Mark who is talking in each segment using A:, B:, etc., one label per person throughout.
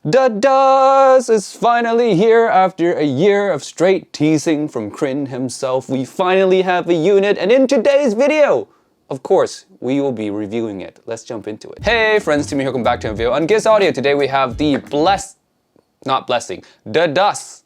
A: The Dusk is finally here after a year of straight teasing from Crin himself. We finally have a unit, and in today's video, of course, we will be reviewing it. Let's jump into it. Hey friends, Timmy, welcome back to a video. On Giz Audio, today we have the the Dusk.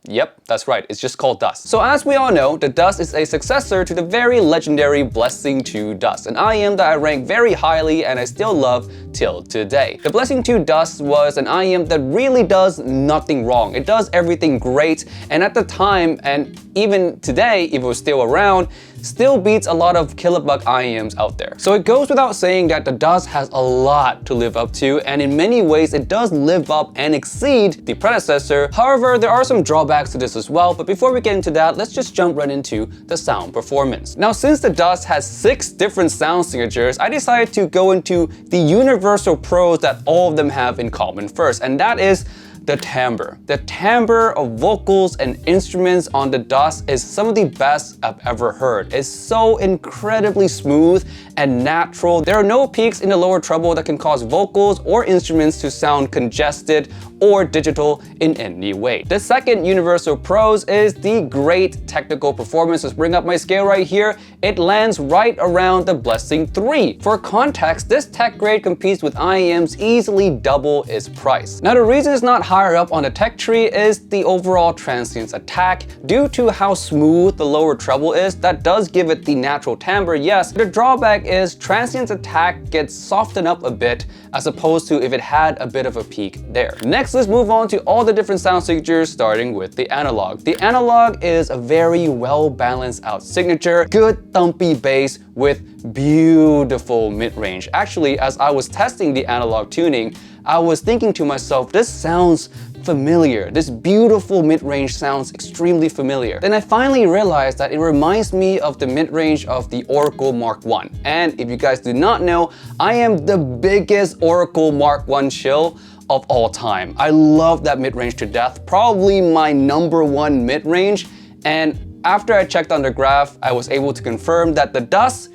A: Yep, that's right, it's just called Dusk. So as we all know, the Dusk is a successor to the very legendary Blessing 2 Dusk, an IEM that I rank very highly and I still love till today. The Blessing 2 Dusk was an IEM that really does nothing wrong. It does everything great, and at the time, and even today, if it was still around, still beats a lot of Kilobug IEMs out there. So it goes without saying that the Dusk has a lot to live up to, and in many ways it does live up and exceed the predecessor. However, there are some drawbacks to this as well, but before we get into that, let's just jump right into the sound performance. Now, since the Dusk has 6 different sound signatures, I decided to go into the universal pros that all of them have in common first, and that is the timbre. The timbre of vocals and instruments on the Dusk is some of the best I've ever heard. It's so incredibly smooth and natural. There are no peaks in the lower treble that can cause vocals or instruments to sound congested or digital in any way. The second universal pros is the great technical performance. Let's bring up my scale right here. It lands right around the Blessing 3. For context, this tech grade competes with IEMs easily double its price. Now, the reason it's not higher up on the tech tree is the overall transients attack. Due to how smooth the lower treble is, that does give it the natural timbre, yes. The drawback is transients attack gets softened up a bit as opposed to if it had a bit of a peak there. Next, let's move on to all the different sound signatures, starting with the analog. The analog is a very well balanced out signature, good thumpy bass with beautiful mid-range. Actually, as I was testing the analog tuning, I was thinking to myself, this sounds familiar. This beautiful mid-range sounds extremely familiar. Then I finally realized that it reminds me of the mid-range of the Oracle Mark I. And if you guys do not know, I am the biggest Oracle Mark I shill of all time. I love that mid-range to death, probably my #1 mid-range. And after I checked on the graph, I was able to confirm that the Dusk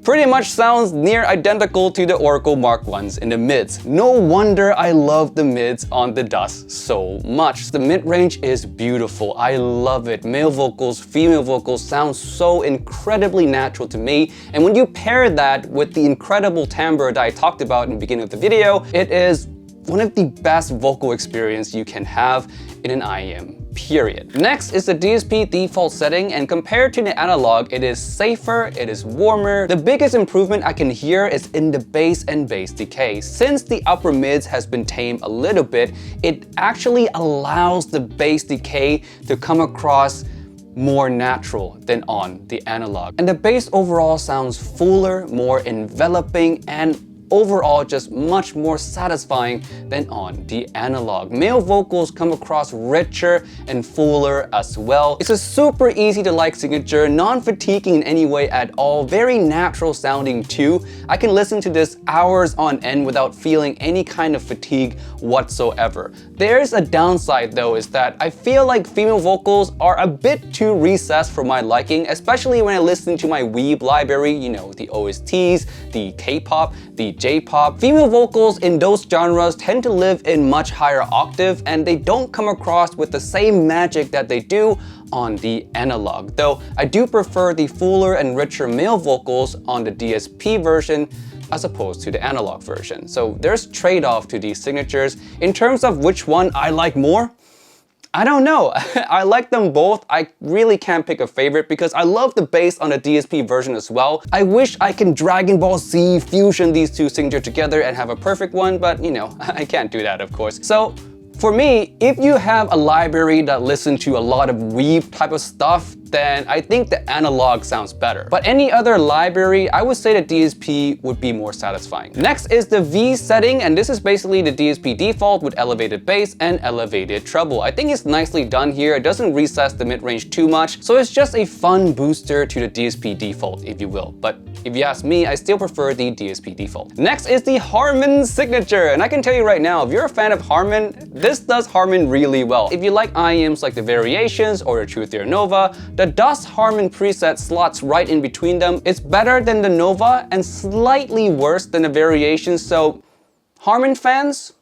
A: pretty much sounds near identical to the Oracle Mark Is in the mids. No wonder I love the mids on the Dusk so much. The mid-range is beautiful. I love it. Male vocals, female vocals sound so incredibly natural to me. And when you pair that with the incredible timbre that I talked about in the beginning of the video, it is one of the best vocal experience you can have in an IEM. Period. Next is the DSP default setting, and compared to the analog, it is safer, it is warmer. The biggest improvement I can hear is in the bass and bass decay. Since the upper mids has been tamed a little bit, it actually allows the bass decay to come across more natural than on the analog. And the bass overall sounds fuller, more enveloping, and overall just much more satisfying than on the analog. Male vocals come across richer and fuller as well. It's a super easy to like signature, non-fatiguing in any way at all, very natural sounding too. I can listen to this hours on end without feeling any kind of fatigue whatsoever. There's a downside though, is that I feel like female vocals are a bit too recessed for my liking, especially when I listen to my weeb library, you know, the OSTs, the K-pop, the J-pop. Female vocals in those genres tend to live in much higher octave, and they don't come across with the same magic that they do on the analog. Though I do prefer the fuller and richer male vocals on the DSP version as opposed to the analog version. So there's trade-off to these signatures. In terms of which one I like more, I don't know. I like them both. I really can't pick a favorite because I love the bass on the DSP version as well. I wish I can Dragon Ball Z fusion these two signatures together and have a perfect one, but you know, I can't do that of course. So for me, if you have a library that listens to a lot of weeb type of stuff, then I think the analog sounds better. But any other library, I would say the DSP would be more satisfying. Next is the V setting, and this is basically the DSP default with elevated bass and elevated treble. I think it's nicely done here. It doesn't recess the mid-range too much, so it's just a fun booster to the DSP default, if you will. But if you ask me, I still prefer the DSP default. Next is the Harman signature, and I can tell you right now, if you're a fan of Harman, this does Harman really well. If you like IEMs like the Variations or the Truthear Nova, the Dusk Harman preset slots right in between them. It's better than the Nova and slightly worse than the Variations, so Harman fans,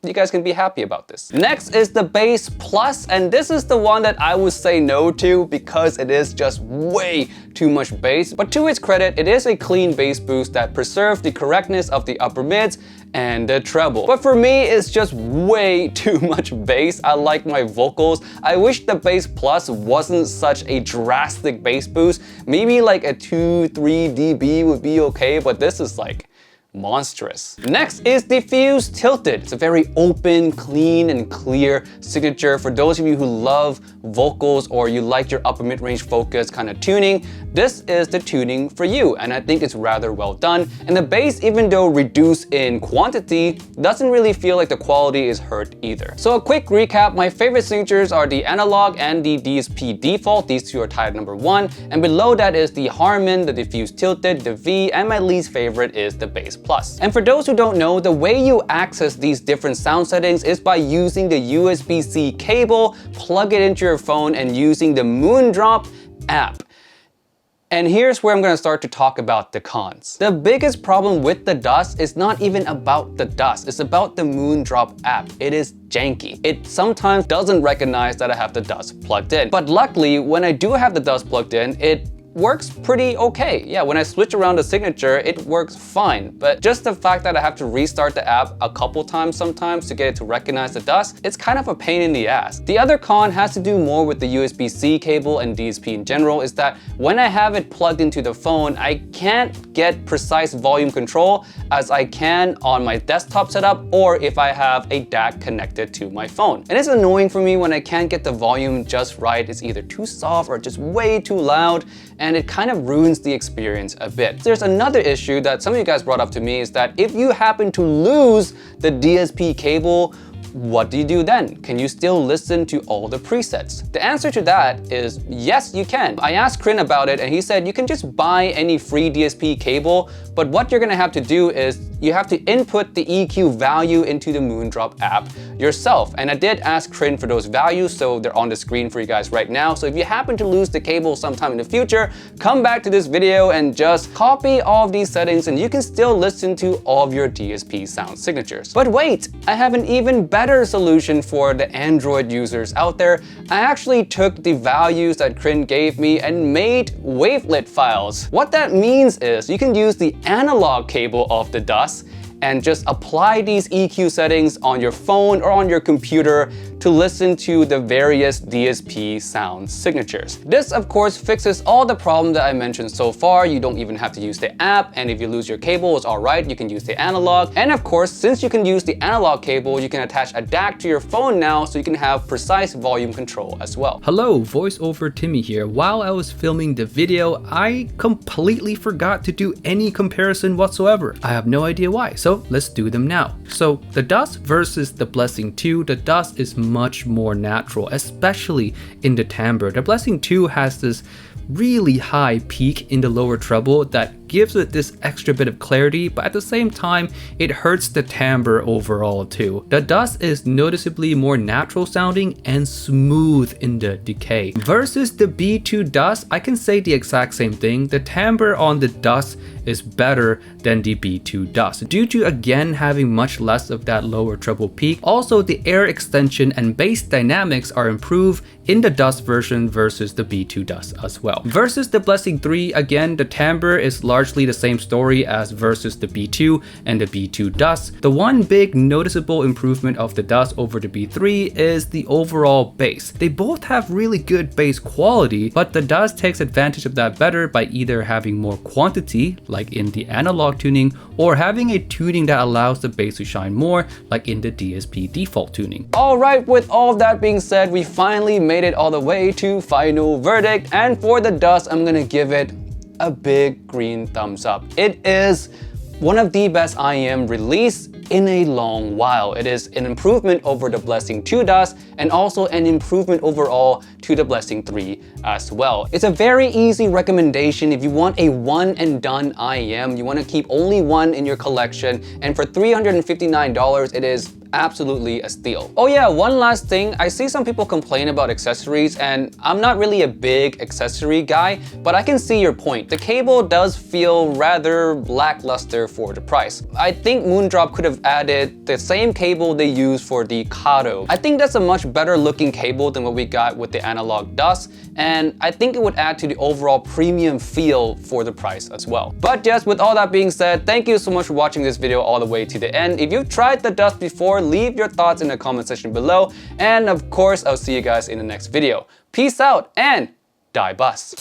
A: you guys can be happy about this. Next is the Bass Plus, and this is the one that I would say no to because it is just way too much bass. But to its credit, it is a clean bass boost that preserves the correctness of the upper mids and the treble. But for me, it's just way too much bass. I like my vocals. I wish the Bass Plus wasn't such a drastic bass boost. Maybe like a 2-3 dB would be okay, but this is like monstrous. Next is Diffuse Tilted. It's a very open, clean, and clear signature. For those of you who love vocals or you like your upper mid-range focus kind of tuning, this is the tuning for you, and I think it's rather well done. And the bass, even though reduced in quantity, doesn't really feel like the quality is hurt either. So a quick recap, my favorite signatures are the Analog and the DSP Default. These two are tied number 1, and below that is the Harman, the Diffuse Tilted, the V, and my least favorite is the Bass Plus. And for those who don't know, the way you access these different sound settings is by using the USB-C cable, plug it into your phone, and using the Moondrop app. And here's where I'm going to start to talk about the cons. The biggest problem with the Dusk is not even about the Dusk, it's about the Moondrop app. It is janky. It sometimes doesn't recognize that I have the Dusk plugged in. But luckily, when I do have the Dusk plugged in, it works pretty okay. Yeah, when I switch around the signature, it works fine. But just the fact that I have to restart the app a couple times sometimes to get it to recognize the Dusk, it's kind of a pain in the ass. The other con has to do more with the USB-C cable and DSP in general, is that when I have it plugged into the phone, I can't get precise volume control as I can on my desktop setup or if I have a DAC connected to my phone. And it's annoying for me when I can't get the volume just right. It's either too soft or just way too loud, and it kind of ruins the experience a bit. There's another issue that some of you guys brought up to me, is that if you happen to lose the DSP cable, what do you do then? Can you still listen to all the presets? The answer to that is yes, you can. I asked Crin about it and he said you can just buy any free DSP cable, but what you're gonna have to do is you have to input the EQ value into the Moondrop app yourself. And I did ask Crin for those values, so they're on the screen for you guys right now. So if you happen to lose the cable sometime in the future, come back to this video and just copy all of these settings and you can still listen to all of your DSP sound signatures. But wait, I have an even better solution for the Android users out there. I actually took the values that Crin gave me and made wavelet files. What that means is you can use the analog cable of the Dusk and just apply these EQ settings on your phone or on your computer to listen to the various DSP sound signatures. This of course fixes all the problems that I mentioned so far. You don't even have to use the app, and if you lose your cable, it's alright, you can use the analog. And of course, since you can use the analog cable, you can attach a DAC to your phone now so you can have precise volume control as well.
B: Hello, voiceover Timmy here. While I was filming the video, I completely forgot to do any comparison whatsoever. I have no idea why, so let's do them now. So the Dusk versus the Blessing 2, the Dusk is much more natural, especially in the timbre. The Blessing 2 has this really high peak in the lower treble that gives it this extra bit of clarity, but at the same time, it hurts the timbre overall too. The Dusk is noticeably more natural sounding and smooth in the decay. Versus the B2 Dusk, I can say the exact same thing. The timbre on the Dusk is better than the B2 Dusk, due to again having much less of that lower treble peak. Also, the air extension and bass dynamics are improved in the Dusk version versus the B2 Dusk as well. Versus the Blessing 3, again, the timbre is largely the same story as versus the B2 and the B2 Dusk. The one big noticeable improvement of the Dusk over the B3 is the overall bass. They both have really good bass quality, but the Dusk takes advantage of that better by either having more quantity, like in the analog tuning, or having a tuning that allows the bass to shine more, like in the DSP Default Tuning.
A: Alright, with all of that being said, we finally made it all the way to final verdict, and for the Dusk, I'm gonna give it a big green thumbs up. It is one of the best IEM released in a long while. It is an improvement over the Blessing 2 Dusk and also an improvement overall to the Blessing 3 as well. It's a very easy recommendation if you want a one and done IEM, you want to keep only one in your collection, and for $359 it is absolutely a steal. Oh yeah, one last thing. I see some people complain about accessories, and I'm not really a big accessory guy, but I can see your point. The cable does feel rather lackluster for the price. I think Moondrop could have added the same cable they use for the Kato. I think that's a much better looking cable than what we got with the analog Dusk, and I think it would add to the overall premium feel for the price as well. But just with all that being said, thank you so much for watching this video all the way to the end. If you've tried the Dusk before, leave your thoughts in the comment section below, and of course I'll see you guys in the next video. Peace out and die bus.